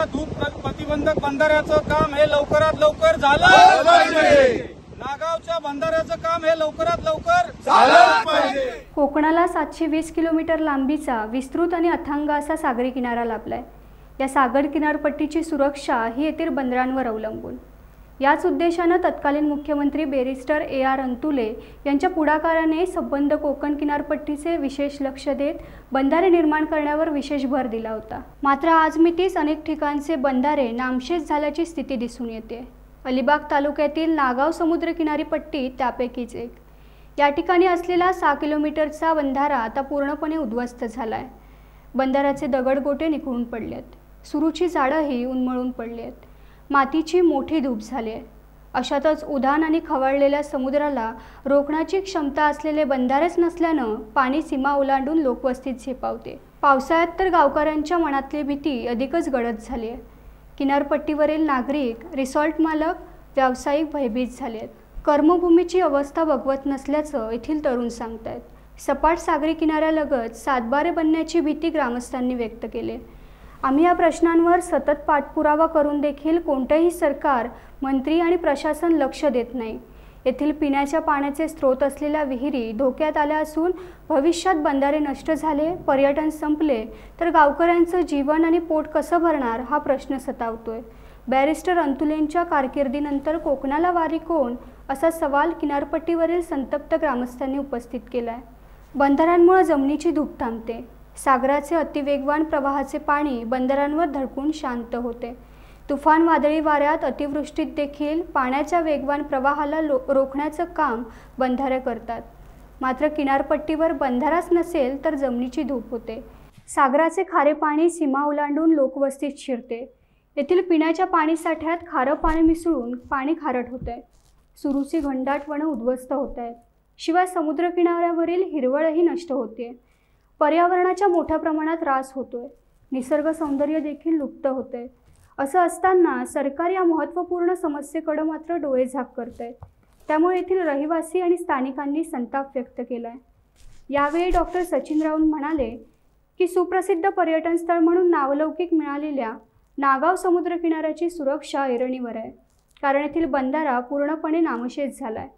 धूप प्रतिबंधक बंधाऱ्याचं काम हे लवकरात लवकर झालं पाहिजे। नागावच्या बंधाऱ्याचं काम हे लवकरात लवकर झालं पाहिजे। कोकणाला 720 किलोमीटर लांबीचा विस्तृत आणि अथांग असा सागरी किनारा लाभलाय। या सागर किनारपट्टीची सुरक्षा ही येथील बंदरांवर अवलंबून। याच उद्देशाने तत्कालीन मुख्यमंत्री बॅरिस्टर AR अंतुले यांच्या पुढाकाराने संबंध कोकण किनारपट्टीचे विशेष लक्ष देत बंधारे निर्माण करण्यावर विशेष भर दिला होता। मात्र आजमितीस अनेक ठिकाणचे बंधारे नामशेष झाल्याची स्थिती दिसून येते। अलिबाग तालुक्यातील नागाव समुद्रकिनारी पट्टी त्यापैकीच एक। या ठिकाणी असलेला 6 किलोमीटरचा बंधारा आता पूर्णपणे उद्ध्वस्त झालाय। बंधाराचे दगडगोटे निखळून पडलेत, सुरूची झाडंही उन्मळून पडली आहेत, मातीची मोठी धूप झाली आहे। अशातच उधाण आणि खवळलेल्या समुद्राला रोखण्याची क्षमता असलेले बंधारेच नसल्यानं पाणी सीमा ओलांडून लोकवस्तीत झेपावते। पावसाळ्यात तर गावकऱ्यांच्या मनातली भीती अधिकच गडद झाली आहे। किनारपट्टीवरील नागरिक, रिसॉर्ट मालक, व्यावसायिक भयभीत झाले आहेत। कर्मभूमीची अवस्था बघवत नसल्याचं येथील तरुण सांगतायत। सपाट सागरी किनाऱ्यालगत सातबारे बनण्याची भीती ग्रामस्थांनी व्यक्त केली। आम्ही या प्रश्नांवर सतत पाठपुरावा करून देखील कोणतेही सरकार, मंत्री आणि प्रशासन लक्ष देत नाही। येथील पिण्याच्या पाण्याचे स्रोत असलेल्या विहिरी धोक्यात आल्या असून भविष्यात बंधारे नष्ट झाले, पर्यटन संपले तर गावकऱ्यांचं जीवन आणि पोट कसं भरणार हा प्रश्न सतावतोय। बॅरिस्टर अंतुलेंच्या कारकिर्दीनंतर कोकणाला वारी कोण असा सवाल किनारपट्टीवरील संतप्त ग्रामस्थांनी उपस्थित केलाय। बंधाऱ्यांमुळे जमिनीची धूप थांबते, सागराचे अतिवेगवान प्रवाहाचे पाणी बंदरांवर धडकून शांत होते। तुफान वादळी वाऱ्यात, अतिवृष्टीत देखील पाण्याच्या वेगवान प्रवाहाला रोखण्याचं काम बंधारे करतात। मात्र किनारपट्टीवर बंधाराच नसेल तर जमिनीची धूप होते। सागराचे खारे पाणी सीमा ओलांडून लोकवस्तीत शिरते। येथील पिण्याच्या पाणीसाठ्यात खारं पाणी मिसळून पाणी खारट होते। सुरूची घनदाट वनं उद्ध्वस्त होत आहेत। शिवाय समुद्रकिनाऱ्यावरील हिरवळही नष्ट होते। पर्यावरणाच्या मोठ्या प्रमाणात त्रास होतोय, निसर्ग सौंदर्य देखील लुप्त होते। असं असताना सरकार या महत्त्वपूर्ण समस्येकडे मात्र डोळे झाक करते। त्यामुळे येथील रहिवासी आणि स्थानिकांनी संताप व्यक्त केलाय। यावेळी डॉक्टर सचिन राऊत म्हणाले की सुप्रसिद्ध पर्यटन स्थळ म्हणून नावलौकिक मिळालेल्या नागाव समुद्रकिनाऱ्याची सुरक्षा ऐरणीवर आहे, कारण येथील बंधारा पूर्णपणे नामशेष झालाय।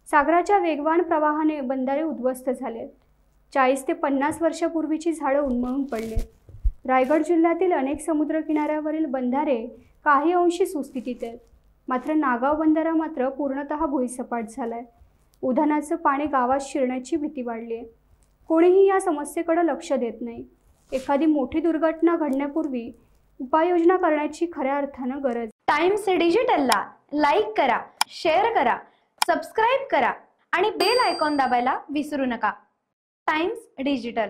सागराच्या वेगवान प्रवाहाने बंधारे उद्ध्वस्त झालेत। 40 ते 50 वर्षापूर्वीची झाडं उन्मळून पडले। रायगड जिल्ह्यातील अनेक समुद्रकिनाऱ्यावरील बंधारे काही अंशी सुस्थितीत आहेत, मात्र नागाव बंधारा मात्र पूर्णतः भुईसपाट झालाय। उधाणाचं पाणी गावात शिरण्याची भीती वाढली आहे। कोणीही या समस्येकडे लक्ष देत नाही। एखादी मोठी दुर्घटना घडण्यापूर्वी उपाययोजना करण्याची खऱ्या अर्थानं गरज। टाइम्स डिजिटलला लाईक करा, शेअर करा, सबस्क्राईब करा आणि बेल आयकॉन दाबायला विसरू नका। Times digital.